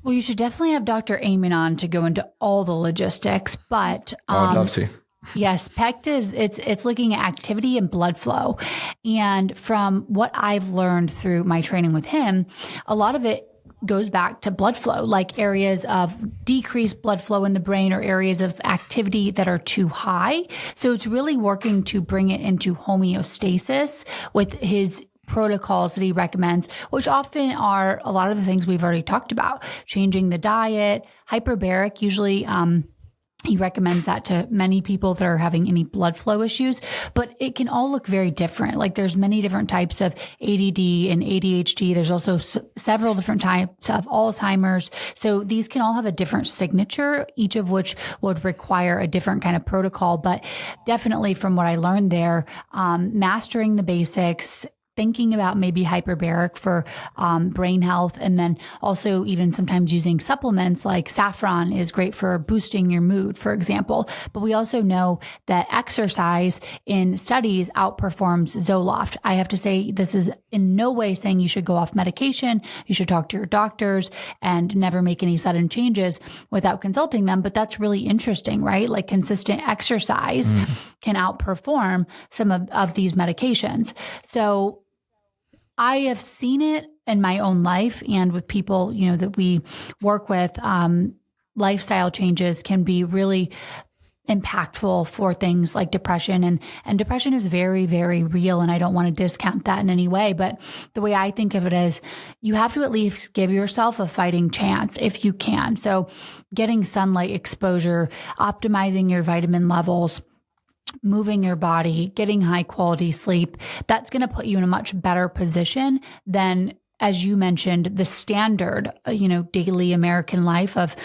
Well, you should definitely have Dr. Amen on to go into all the logistics, but I'd love to. Yes, PECT it's looking at activity and blood flow. And from what I've learned through my training with him, a lot of it goes back to blood flow, like areas of decreased blood flow in the brain or areas of activity that are too high. So it's really working to bring it into homeostasis with his protocols that he recommends, which often are a lot of the things we've already talked about: changing the diet, hyperbaric, usually He recommends that to many people that are having any blood flow issues, but it can all look very different. Like there's many different types of ADD and ADHD. There's also several different types of Alzheimer's. So these can all have a different signature, each of which would require a different kind of protocol. But definitely from what I learned there, mastering the basics, thinking about maybe hyperbaric for brain health, and then also even sometimes using supplements like saffron is great for boosting your mood, for example. But we also know that exercise in studies outperforms Zoloft. I have to say this is in no way saying you should go off medication. You should talk to your doctors and never make any sudden changes without consulting them. But that's really interesting, right? Like consistent exercise can outperform some of these medications. So I have seen it in my own life and with people, that we work with. Lifestyle changes can be really impactful for things like depression, and depression is very, very real. And I don't want to discount that in any way, but the way I think of it is you have to at least give yourself a fighting chance if you can. So getting sunlight exposure, optimizing your vitamin levels, moving your body, getting high quality sleep, that's going to put you in a much better position than, as you mentioned, the standard, daily American life of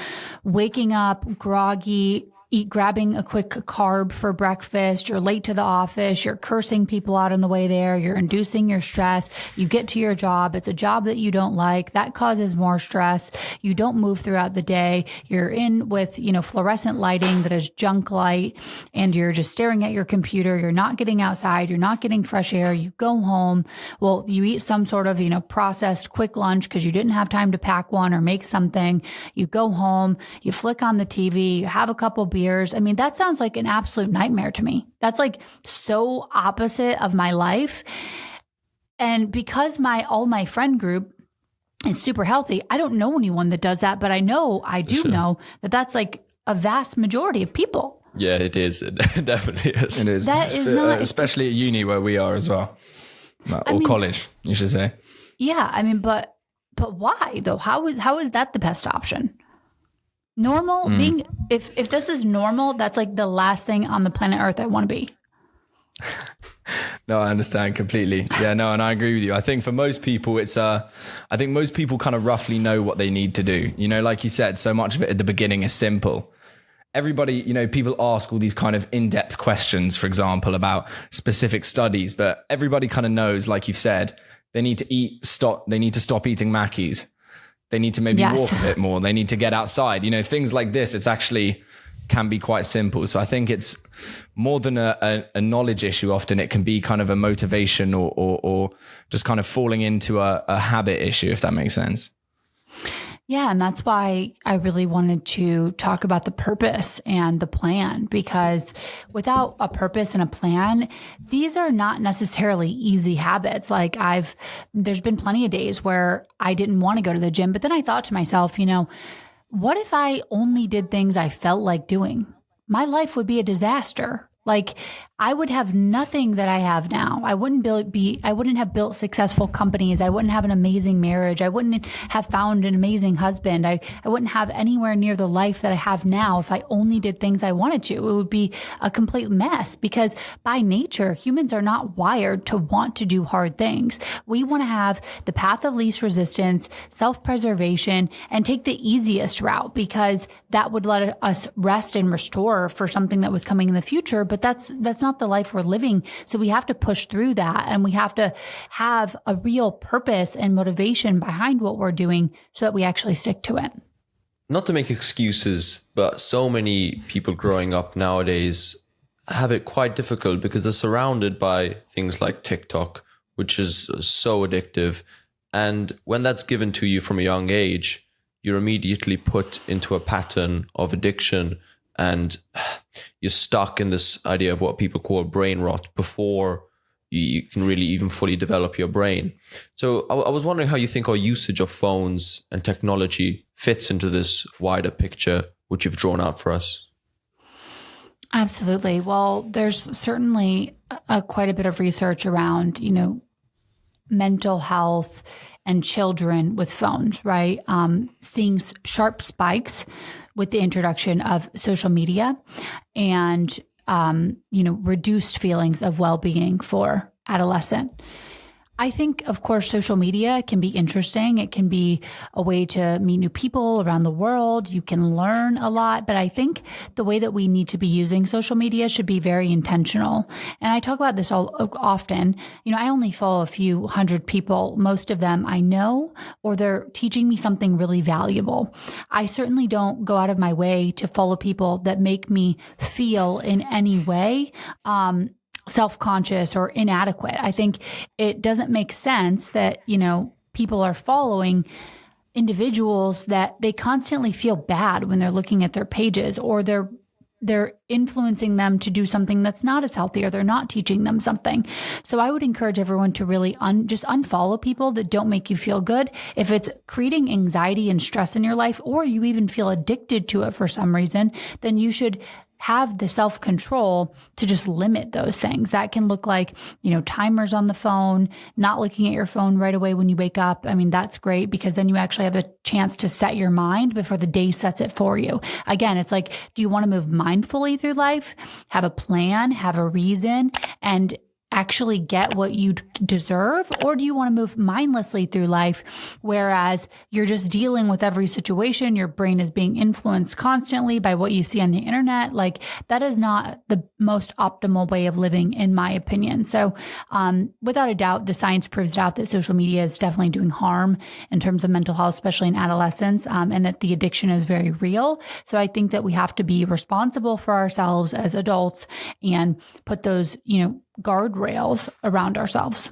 waking up groggy, grabbing a quick carb for breakfast, you're late to the office, you're cursing people out on the way there, you're inducing your stress, you get to your job, it's a job that you don't like, that causes more stress, you don't move throughout the day, you're in with, fluorescent lighting that is junk light, and you're just staring at your computer, you're not getting outside, you're not getting fresh air, you go home, well, you eat some sort of, processed quick lunch because you didn't have time to pack one or make something, you go home, you flick on the TV, you have a couple beers. I mean, that sounds like an absolute nightmare to me. That's like so opposite of my life. And because all my friend group is super healthy, I don't know anyone that does that, but I know know that that's like a vast majority of people. Yeah, it is. It definitely is. It is. That is not, especially at uni where we are as well. Or college, you should say. Yeah. I mean, but why though? How is that the best option? Normal being, if this is normal, that's like the last thing on the planet Earth I want to be. No, I understand completely. Yeah, no, and I agree with you. I think for most people, I think most people kind of roughly know what they need to do. Like you said, so much of it at the beginning is simple. Everybody, people ask all these kind of in-depth questions, for example, about specific studies, but everybody kind of knows, like you've said, they need to stop eating Mackies. They need to maybe walk a bit more. They need to get outside. Things like this, it's actually can be quite simple. So I think it's more than a knowledge issue. Often it can be kind of a motivation or just kind of falling into a habit issue, if that makes sense. Yeah. And that's why I really wanted to talk about the purpose and the plan, because without a purpose and a plan, these are not necessarily easy habits. Like there's been plenty of days where I didn't want to go to the gym, but then I thought to myself, what if I only did things I felt like doing? My life would be a disaster. Like I would have nothing that I have now. I wouldn't have built successful companies. I wouldn't have an amazing marriage. I wouldn't have found an amazing husband. I wouldn't have anywhere near the life that I have now if I only did things I wanted to. It would be a complete mess because by nature, humans are not wired to want to do hard things. We want to have the path of least resistance, self-preservation, and take the easiest route because that would let us rest and restore for something that was coming in the future. But that's not the life we're living. So we have to push through that, and we have to have a real purpose and motivation behind what we're doing so that we actually stick to it. Not to make excuses, but so many people growing up nowadays have it quite difficult because they're surrounded by things like TikTok, which is so addictive. And when that's given to you from a young age, you're immediately put into a pattern of addiction, and you're stuck in this idea of what people call brain rot before you can really even fully develop your brain. So I was wondering how you think our usage of phones and technology fits into this wider picture, which you've drawn out for us. Absolutely. Well, there's certainly quite a bit of research around, mental health and children with phones, right? Seeing sharp spikes with the introduction of social media and, reduced feelings of well-being for adolescent. I think, of course, social media can be interesting. It can be a way to meet new people around the world. You can learn a lot, but I think the way that we need to be using social media should be very intentional. And I talk about this all often. I only follow a few hundred people. Most of them I know, or they're teaching me something really valuable. I certainly don't go out of my way to follow people that make me feel in any way, self-conscious or inadequate. I think it doesn't make sense that, people are following individuals that they constantly feel bad when they're looking at their pages, or they're influencing them to do something that's not as healthy, or they're not teaching them something. So I would encourage everyone to really just unfollow people that don't make you feel good. If it's creating anxiety and stress in your life, or you even feel addicted to it for some reason, then you should have the self-control to just limit those things. That can look like, timers on the phone, not looking at your phone right away when you wake up. I mean, that's great because then you actually have a chance to set your mind before the day sets it for you. Again, it's like, do you want to move mindfully through life, have a plan, have a reason, and actually get what you deserve? Or do you want to move mindlessly through life, whereas you're just dealing with every situation? Your brain is being influenced constantly by what you see on the internet. Like, that is not the most optimal way of living, in my opinion. So without a doubt, the science proves it out that social media is definitely doing harm in terms of mental health, especially in adolescence, and that the addiction is very real. So I think that we have to be responsible for ourselves as adults and put those, guardrails around ourselves.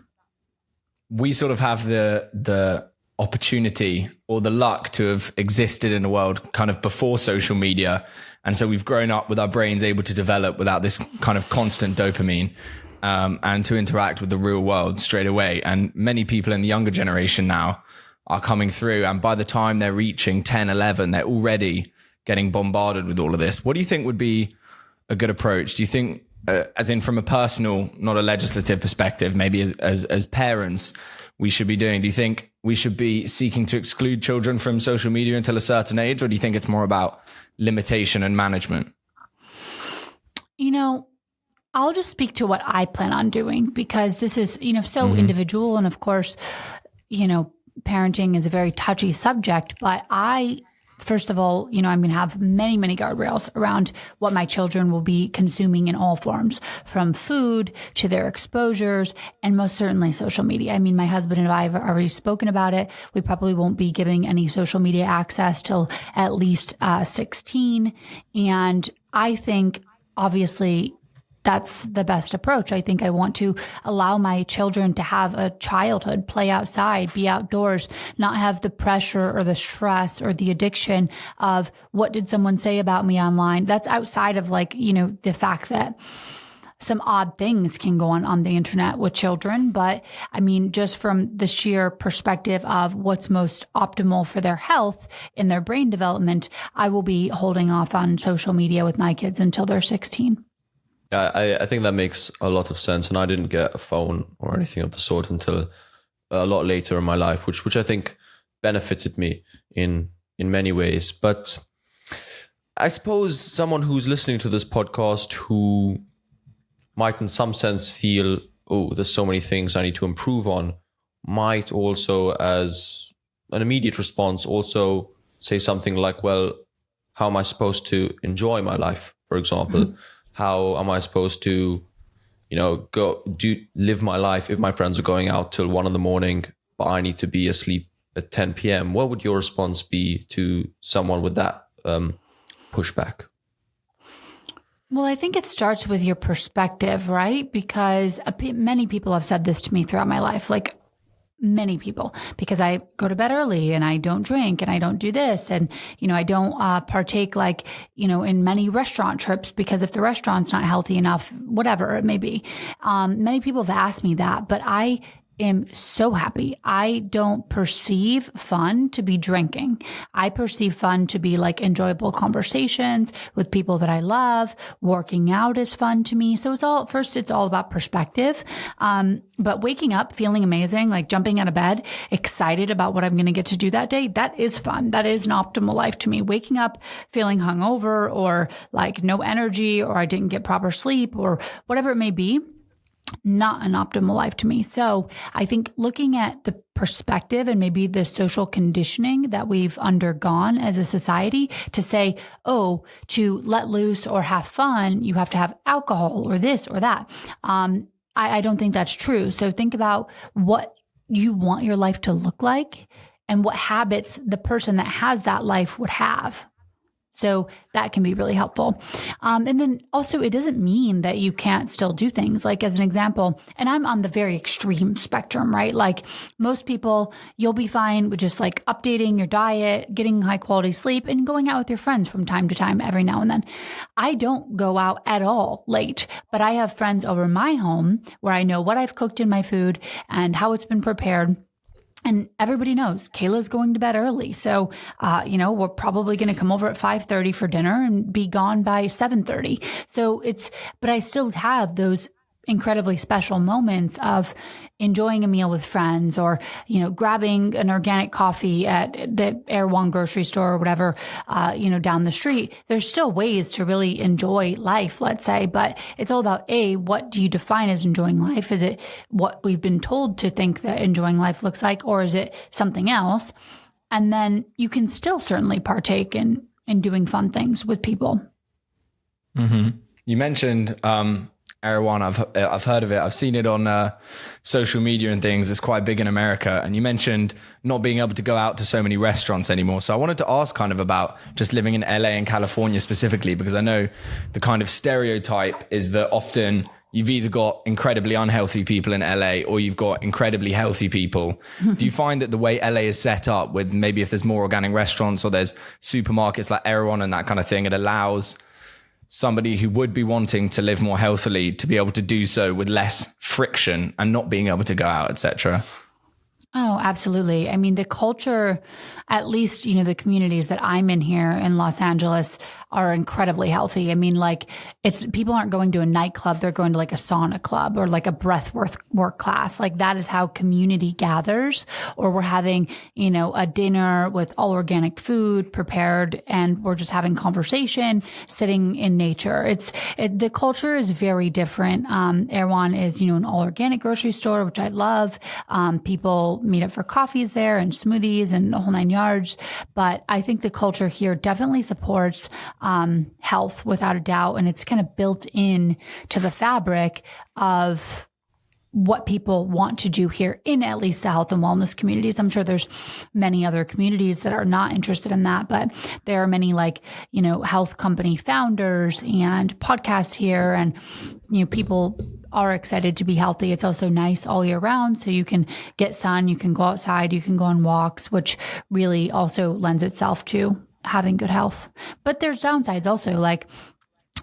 We sort of have the opportunity or the luck to have existed in a world kind of before social media. And so we've grown up with our brains able to develop without this kind of constant dopamine, and to interact with the real world straight away. And many people in the younger generation now are coming through. And by the time they're reaching 10, 11, they're already getting bombarded with all of this. What do you think would be a good approach? Do you think, as in from a personal, not a legislative perspective, maybe as parents, we should be doing? Do you think we should be seeking to exclude children from social media until a certain age? Or do you think it's more about limitation and management? I'll just speak to what I plan on doing, because this is, so individual. And of course, parenting is a very touchy subject, but first of all, I'm going to have many, many guardrails around what my children will be consuming in all forms, from food to their exposures, and most certainly social media. I mean, my husband and I have already spoken about it. We probably won't be giving any social media access till at least 16. And I think, obviously, that's the best approach. I think I want to allow my children to have a childhood, play outside, be outdoors, not have the pressure or the stress or the addiction of what did someone say about me online. That's outside of the fact that some odd things can go on the internet with children. But I mean, just from the sheer perspective of what's most optimal for their health and their brain development, I will be holding off on social media with my kids until they're 16. Yeah, I think that makes a lot of sense. And I didn't get a phone or anything of the sort until a lot later in my life, which I think benefited me in many ways. But I suppose someone who's listening to this podcast who might in some sense feel, oh, there's so many things I need to improve on, might also, as an immediate response, also say something like, well, how am I supposed to enjoy my life, for example? How am I supposed to, live my life if my friends are going out till 1 a.m, but I need to be asleep at 10 p.m.? What would your response be to someone with that pushback? Well, I think it starts with your perspective, right? Because many people have said this to me throughout my life, many people, because I go to bed early and I don't drink and I don't do this. And, I don't partake in many restaurant trips, because if the restaurant's not healthy enough, whatever it may be. Many people have asked me that, but I am so happy. I don't perceive fun to be drinking. I perceive fun to be like enjoyable conversations with people that I love. Working out is fun to me. So it's all about perspective. But waking up feeling amazing, like jumping out of bed, excited about what I'm going to get to do that day, that is fun. That is an optimal life to me. Waking up feeling hungover or like no energy, or I didn't get proper sleep or whatever it may be, not an optimal life to me. So I think looking at the perspective and maybe the social conditioning that we've undergone as a society to say, oh, to let loose or have fun, you have to have alcohol or this or that. I don't think that's true. So think about what you want your life to look like and what habits the person that has that life would have. So that can be really helpful. And then also, it doesn't mean that you can't still do things. Like as an example, and I'm on the very extreme spectrum, right? Like most people, you'll be fine with just like updating your diet, getting high quality sleep, and going out with your friends from time to time every now and then. I don't go out at all late, but I have friends over my home where I know what I've cooked in my food and how it's been prepared. And everybody knows Kayla's going to bed early. So, we're probably going to come over at 5:30 for dinner and be gone by 7:30. So but I still have those incredibly special moments of enjoying a meal with friends or, grabbing an organic coffee at the Erewhon grocery store or whatever, down the street. There's still ways to really enjoy life, let's say, but it's all about what do you define as enjoying life? Is it what we've been told to think that enjoying life looks like, or is it something else? And then you can still certainly partake in doing fun things with people. Mm-hmm. You mentioned, Erewhon, I've heard of it. I've seen it on social media and things. It's quite big in America. And you mentioned not being able to go out to so many restaurants anymore. So I wanted to ask kind of about just living in LA and California specifically, because I know the kind of stereotype is that often you've either got incredibly unhealthy people in LA or you've got incredibly healthy people. Do you find that the way LA is set up with maybe if there's more organic restaurants or there's supermarkets like Erewhon and that kind of thing, it allows somebody who would be wanting to live more healthily to be able to do so with less friction and not being able to go out, etc.? Oh, absolutely. I mean, the culture, at least, the communities that I'm in here in Los Angeles are incredibly healthy. I mean, like people aren't going to a nightclub. They're going to like a sauna club or like a breath work class. Like that is how community gathers, or we're having, a dinner with all organic food prepared and we're just having conversation, sitting in nature. The culture is very different. Erewhon is, an all organic grocery store, which I love. People meet up for coffees there and smoothies and the whole nine yards. But I think the culture here definitely supports health without a doubt. And it's kind of built in to the fabric of what people want to do here in at least the health and wellness communities. I'm sure there's many other communities that are not interested in that, but there are many health company founders and podcasts here, and, people are excited to be healthy. It's also nice all year round. So you can get sun, you can go outside, you can go on walks, which really also lends itself to having good health. But there's downsides also, like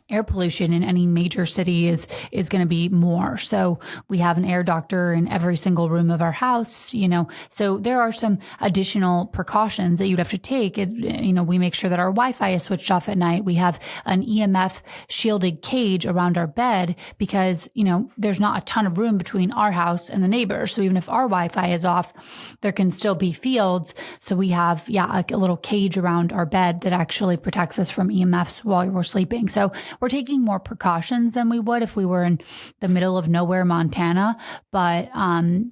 air pollution in any major city is going to be more. So we have an air doctor in every single room of our house, so there are some additional precautions that you'd have to take. We make sure that our Wi-Fi is switched off at night. We have an EMF shielded cage around our bed because, there's not a ton of room between our house and the neighbors. So even if our Wi-Fi is off, there can still be fields. So we have, a little cage around our bed that actually protects us from EMFs while we're sleeping. So we're taking more precautions than we would if we were in the middle of nowhere, Montana. But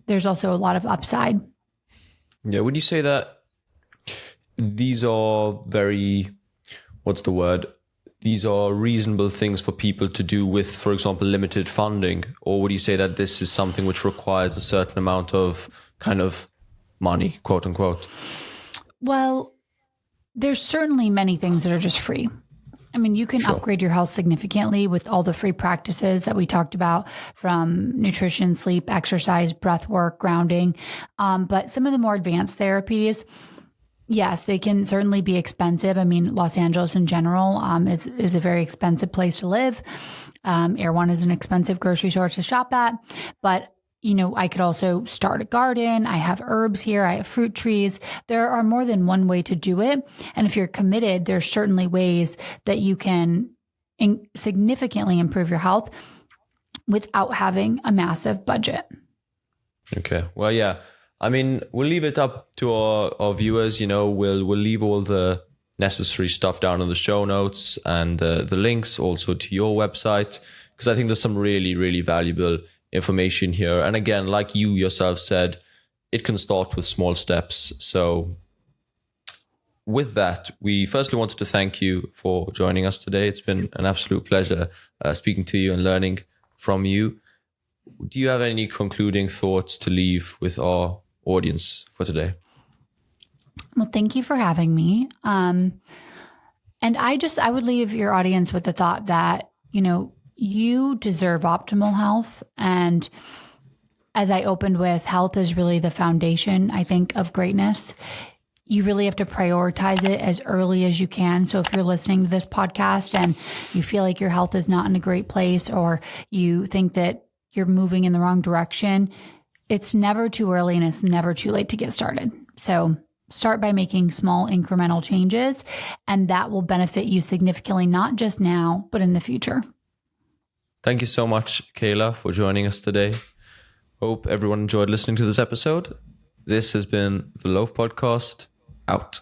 there's also a lot of upside. Yeah. Would you say that these are these are reasonable things for people to do with, for example, limited funding? Or would you say that this is something which requires a certain amount of kind of money, quote unquote? Well, there's certainly many things that are just free. I mean, you can upgrade your health significantly with all the free practices that we talked about, from nutrition, sleep, exercise, breath work, grounding. But some of the more advanced therapies, yes, they can certainly be expensive. I mean, Los Angeles in general is a very expensive place to live. Erewhon is an expensive grocery store to shop at. But I could also start a garden. I have herbs here. I have fruit trees. There are more than one way to do it. And if you're committed, there's certainly ways that you can significantly improve your health without having a massive budget. Okay. Well, yeah. I mean, we'll leave it up to our viewers. We'll leave all the necessary stuff down in the show notes and the links also to your website, because I think there's some really, really valuable information here. And again, like you yourself said, it can start with small steps. So with that, we firstly wanted to thank you for joining us today. It's been an absolute pleasure speaking to you and learning from you. Do you have any concluding thoughts to leave with our audience for today? Well, thank you for having me. And I would leave your audience with the thought that, you deserve optimal health. And as I opened with, health is really the foundation, I think, of greatness. You really have to prioritize it as early as you can. So if you're listening to this podcast and you feel like your health is not in a great place, or you think that you're moving in the wrong direction, it's never too early and it's never too late to get started. So start by making small incremental changes, and that will benefit you significantly, not just now, but in the future. Thank you so much, Kayla, for joining us today. Hope everyone enjoyed listening to this episode. This has been the Loaf Podcast. Out.